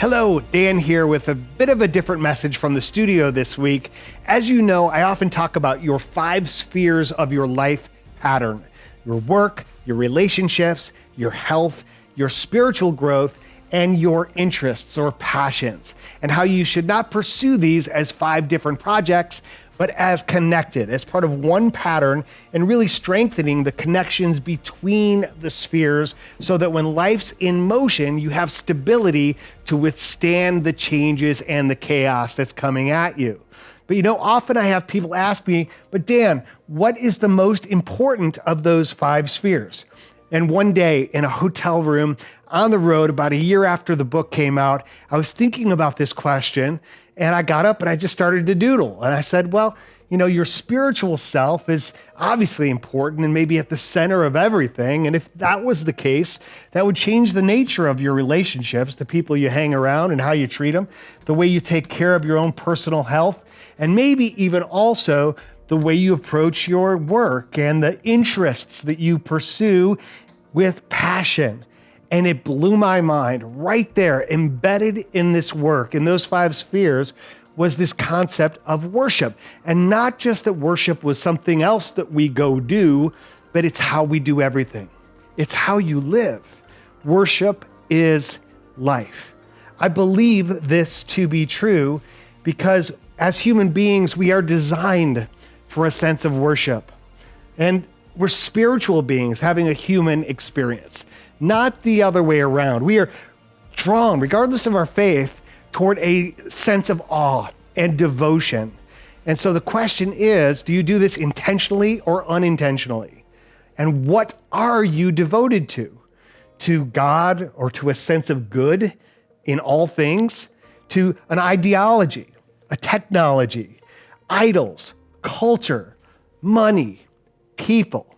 Hello, Dan here with a bit of a different message from the studio this week. As you know, I often talk about your 5 spheres of your life pattern: your work, your relationships, your health, your spiritual growth, and your interests or passions, and how you should not pursue these as 5 different projects, but as connected, as part of one pattern, and really strengthening the connections between the spheres so that when life's in motion, you have stability to withstand the changes and the chaos that's coming at you. But often I have people ask me, but Dan, what is the most important of those 5 spheres? And one day in a hotel room on the road, about a year after the book came out, I was thinking about this question, and I got up and I just started to doodle. And I said, well, your spiritual self is obviously important and maybe at the center of everything. And if that was the case, that would change the nature of your relationships, the people you hang around and how you treat them, the way you take care of your own personal health, and maybe even also the way you approach your work and the interests that you pursue with passion. And it blew my mind. Right there, embedded in this work, in those 5 spheres, was this concept of worship. And not just that worship was something else that we go do, but it's how we do everything. It's how you live. Worship is life. I believe this to be true because as human beings, we are designed for a sense of worship. And we're spiritual beings having a human experience, not the other way around. We are drawn, regardless of our faith, toward a sense of awe and devotion. And so the question is, do you do this intentionally or unintentionally? And what are you devoted to? To God or to a sense of good in all things? To an ideology, a technology, idols, culture, money, people?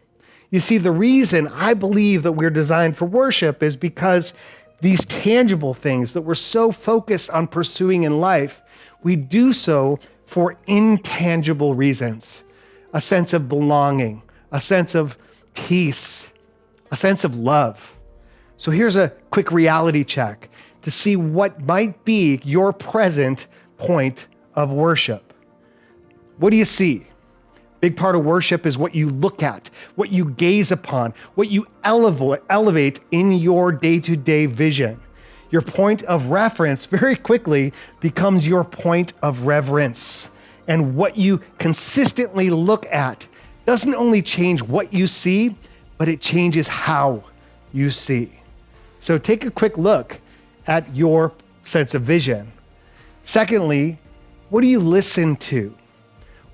You see, the reason I believe that we're designed for worship is because these tangible things that we're so focused on pursuing in life, we do so for intangible reasons. A sense of belonging, a sense of peace, a sense of love. So here's a quick reality check to see what might be your present point of worship. What do you see? Big part of worship is what you look at, what you gaze upon, what you elevate in your day-to-day vision. Your point of reference very quickly becomes your point of reverence. And what you consistently look at doesn't only change what you see, but it changes how you see. So take a quick look at your sense of vision. Secondly, what do you listen to?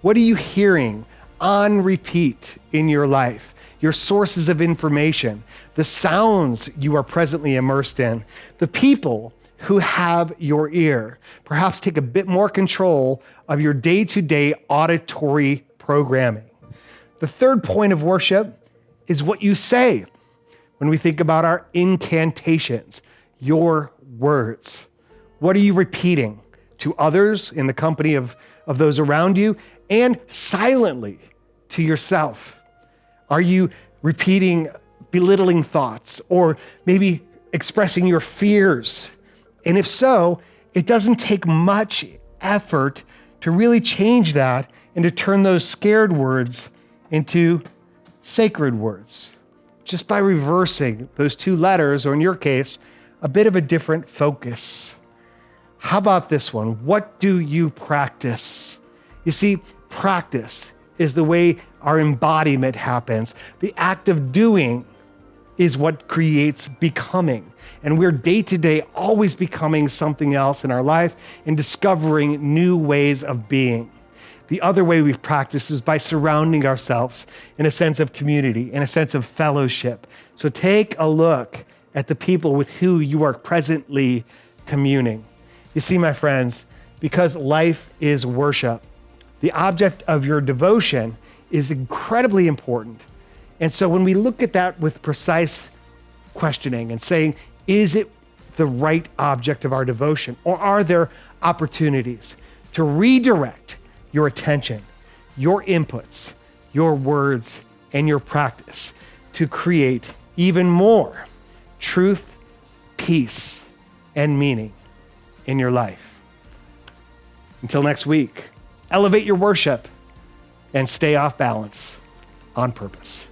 What are you hearing on repeat in your life? Your sources of information, the sounds you are presently immersed in, the people who have your ear. Perhaps take a bit more control of your day-to-day auditory programming. The third point of worship is what you say. When we think about our incantations, your words. What are you repeating to others in the company of those around you and silently to yourself? Are you repeating belittling thoughts or maybe expressing your fears? And if so, it doesn't take much effort to really change that and to turn those scared words into sacred words, just by reversing those 2 letters, or in your case, a bit of a different focus. How about this one? What do you practice? You see, practice is the way our embodiment happens. The act of doing is what creates becoming. And we're day to day always becoming something else in our life and discovering new ways of being. The other way we've practiced is by surrounding ourselves in a sense of community, in a sense of fellowship. So take a look at the people with who you are presently communing. You see, my friends, because life is worship, the object of your devotion is incredibly important. And so when we look at that with precise questioning and saying, is it the right object of our devotion? Or are there opportunities to redirect your attention, your inputs, your words, and your practice to create even more truth, peace, and meaning in your life. Until next week, elevate your worship and stay off balance on purpose.